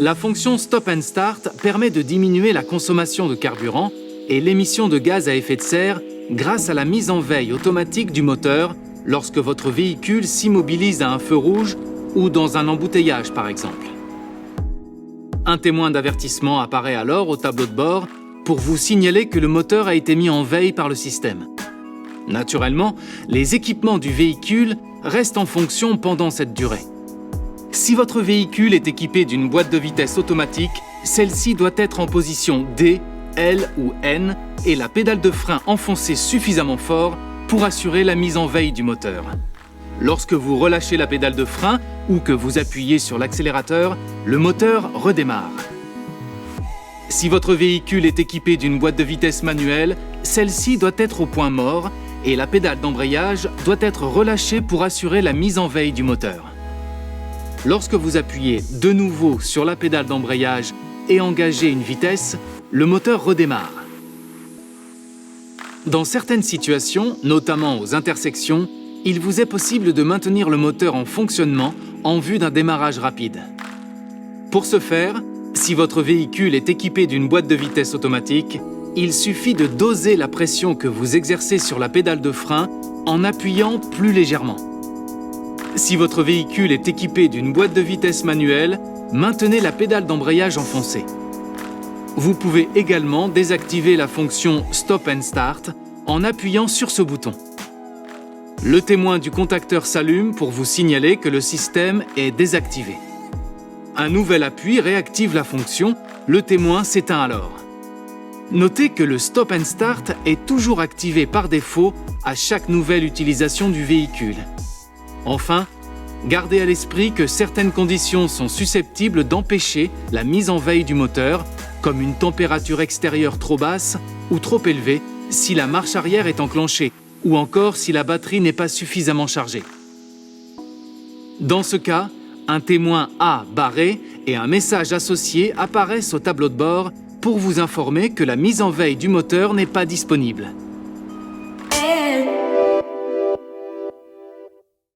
La fonction Stop and Start permet de diminuer la consommation de carburant et l'émission de gaz à effet de serre grâce à la mise en veille automatique du moteur lorsque votre véhicule s'immobilise à un feu rouge ou dans un embouteillage par exemple. Un témoin d'avertissement apparaît alors au tableau de bord pour vous signaler que le moteur a été mis en veille par le système. Naturellement, les équipements du véhicule restent en fonction pendant cette durée. Si votre véhicule est équipé d'une boîte de vitesse automatique, celle-ci doit être en position D, L ou N et la pédale de frein enfoncée suffisamment fort pour assurer la mise en veille du moteur. Lorsque vous relâchez la pédale de frein ou que vous appuyez sur l'accélérateur, le moteur redémarre. Si votre véhicule est équipé d'une boîte de vitesse manuelle, celle-ci doit être au point mort et la pédale d'embrayage doit être relâchée pour assurer la mise en veille du moteur. Lorsque vous appuyez de nouveau sur la pédale d'embrayage et engagez une vitesse, le moteur redémarre. Dans certaines situations, notamment aux intersections, il vous est possible de maintenir le moteur en fonctionnement en vue d'un démarrage rapide. Pour ce faire, si votre véhicule est équipé d'une boîte de vitesse automatique, il suffit de doser la pression que vous exercez sur la pédale de frein en appuyant plus légèrement. Si votre véhicule est équipé d'une boîte de vitesse manuelle, maintenez la pédale d'embrayage enfoncée. Vous pouvez également désactiver la fonction Stop and Start en appuyant sur ce bouton. Le témoin du contacteur s'allume pour vous signaler que le système est désactivé. Un nouvel appui réactive la fonction, le témoin s'éteint alors. Notez que le Stop and Start est toujours activé par défaut à chaque nouvelle utilisation du véhicule. Enfin, gardez à l'esprit que certaines conditions sont susceptibles d'empêcher la mise en veille du moteur, comme une température extérieure trop basse ou trop élevée si la marche arrière est enclenchée, ou encore si la batterie n'est pas suffisamment chargée. Dans ce cas, un témoin A barré et un message associé apparaissent au tableau de bord pour vous informer que la mise en veille du moteur n'est pas disponible.